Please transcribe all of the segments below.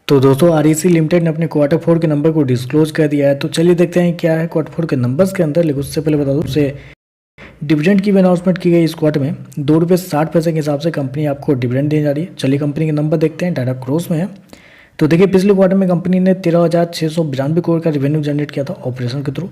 तो दोस्तों REC limited ने अपने क्वार्टर फोर के नंबर को डिस्क्लोज कर दिया है। तो चलिए देखते हैं क्या है क्वार्टर फोर के नंबर्स के अंदर। लेकिन उससे पहले बता दूं उसे डिविडेंड की भी अनाउंसमेंट की गई इस क्वार्टर में। ₹2.60 के हिसाब से कंपनी आपको डिविडेंड देने जा रही है। चलिए कंपनी के नंबर देखते हैं, डाटा क्रॉस में है। तो देखिए पिछले क्वार्टर में कंपनी ने 13,692 करोड़ का रेवेन्यू जनरेट किया था ऑपरेशन के थ्रू।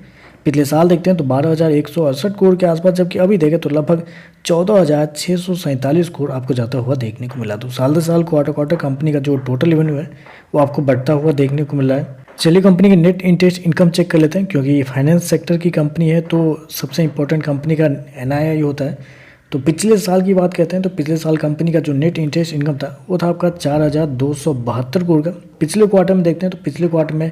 पिछले साल देखते हैं तो 12,168 करोड़ के आसपास, जबकि अभी देखें तो लगभग 14,647 करोड़ आपको जाता हुआ देखने को मिला। तो साल दर साल क्वार्टर क्वार्टर कंपनी का जो टोटल रेवेन्यू है वो आपको बढ़ता हुआ देखने को मिल रहा है। चलिए कंपनी की नेट इंटरेस्ट इनकम चेक कर लेते हैं, क्योंकि फाइनेंस सेक्टर की कंपनी है तो सबसे इंपॉर्टेंट कंपनी का एनआईआई होता है। तो पिछले साल की बात करते हैं तो पिछले साल कंपनी का जो नेट इंटरेस्ट इनकम था वो था आपका 4,272 करोड़ का। पिछले क्वार्टर में देखते हैं तो पिछले क्वार्टर में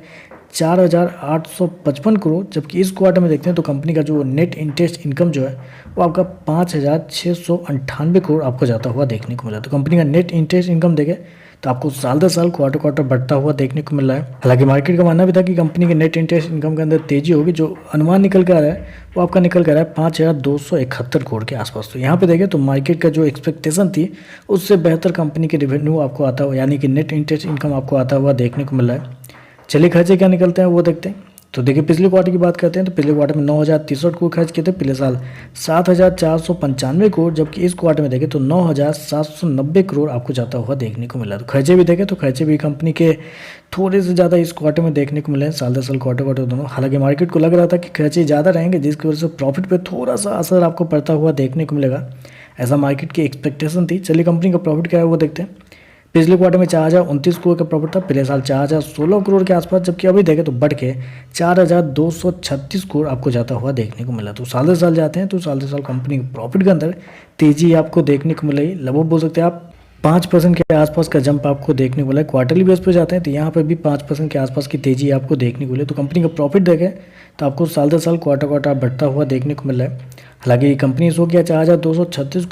4,855 करोड़, जबकि इस क्वार्टर में देखते हैं तो कंपनी का जो नेट इंटरेस्ट इनकम जो है वो आपका 5,698 करोड़ आपको जाता हुआ देखने को मिला। तो कंपनी का नेट इंटरेस्ट इनकम देखें तो आपको साल दर साल क्वार्टर क्वार्टर बढ़ता हुआ देखने को मिल रहा है। हालांकि मार्केट का मानना भी था कि कंपनी के नेट इंटरेस्ट इनकम के अंदर तेजी होगी। जो अनुमान निकल कर आ रहा है वो आपका निकल कर आ रहा है 5,271 करोड़ के आसपास। तो यहाँ पे देखें तो मार्केट का जो एक्सपेक्टेशन थी उससे बेहतर कंपनी के रेवेन्यू आपको आता हुआ, यानी कि नेट इंटरेस्ट इनकम आपको आता हुआ देखने को मिल रहा है। चलिए खर्चे क्या निकलते हैं वो देखते हैं। तो देखिए पिछले क्वार्टर की बात करते हैं तो पिछले क्वार्टर में 9,063 करोड़ खर्च किए थे, पिछले साल 7,495 करोड़, जबकि इस क्वार्टर में देखें तो 9,790 करोड़ आपको जाता हुआ देखने को मिला। तो खर्चे भी देखें तो खर्चे भी कंपनी के थोड़े से ज़्यादा इस क्वार्टर में देखने को मिले हैं, साल दर साल क्वार्टर क्वार्टर दोनों। हालांकि मार्केट को लग रहा था कि खर्चे ज़्यादा रहेंगे, जिसकी वजह से प्रॉफिट पर थोड़ा सा असर आपको पड़ता हुआ देखने को मिलेगा, ऐसा मार्केट की एक्सपेक्टेशन थी। चलिए कंपनी का प्रॉफिट क्या है वो देखते हैं। पिछले क्वार्टर में 4,029 करोड़ का प्रॉफिट था, पिछले साल 4,016 करोड़ के आसपास, जबकि अभी देखें तो बढ़ के 4,236 करोड़ आपको जाता हुआ देखने को मिला। तो साल दर साल जाते हैं तो साल दर साल कंपनी के प्रॉफिट के अंदर तेजी आपको देखने को मिल रही। लगभग बोल सकते हैं आप 5% के आसपास का जंप आपको देखने को मिला है। क्वार्टरली बेस पे जाते हैं तो यहाँ पर भी 5% के आसपास की तेजी आपको देखने को मिले। तो कंपनी का प्रॉफिट देखें तो आपको साल दर साल क्वार्टर क्वार्टर बढ़ता हुआ देखने को मिल रहा है। हालांकि कंपनी सो किया 4,236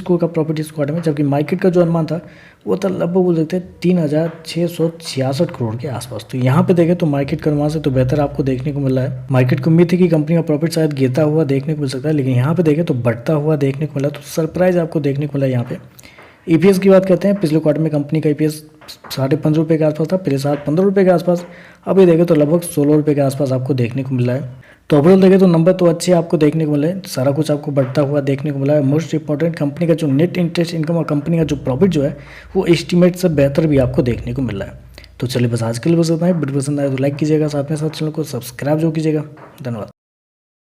करोड़ का प्रॉफिट इस क्वार्टर में, जबकि मार्केट का जो अनुमान था वो था लगभग बोल सकते हैं 3,666 करोड़ के आसपास। तो यहाँ पे देखें तो मार्केट के अनुमान से तो बेहतर आपको देखने को मिल रहा है। मार्केट को उम्मीद थी कि कंपनी का प्रॉफिट शायद गिरता हुआ देखने को मिल सकता है, लेकिन यहाँ पे देखें तो बढ़ता हुआ देखने को मिला। तो सरप्राइज आपको देखने को मिला यहाँ पे। ईपीएस की बात करते हैं, पिछले क्वार्टर में कंपनी का ईपीएस ₹15.5 के आसपास था, पिछले साल ₹15 के आसपास, अभी देखें तो लगभग ₹16 के आसपास आपको देखने को मिल रहा है। तो ओवरऑल देखें तो नंबर तो अच्छे आपको देखने को मिले, सारा कुछ आपको बढ़ता हुआ देखने को मिला है। मोस्ट इंपॉर्टेंट कंपनी का जो नेट इंटरेस्ट इनकम और कंपनी का जो प्रॉफिट जो है वो एस्टीमेट से बेहतर भी आपको देखने को मिल रहा है। तो चलिए बस आज के लिए बस इतना ही। वीडियो पसंद आए तो लाइक कीजिएगा, साथ में साथ चैनल को सब्सक्राइब जो कीजिएगा। धन्यवाद।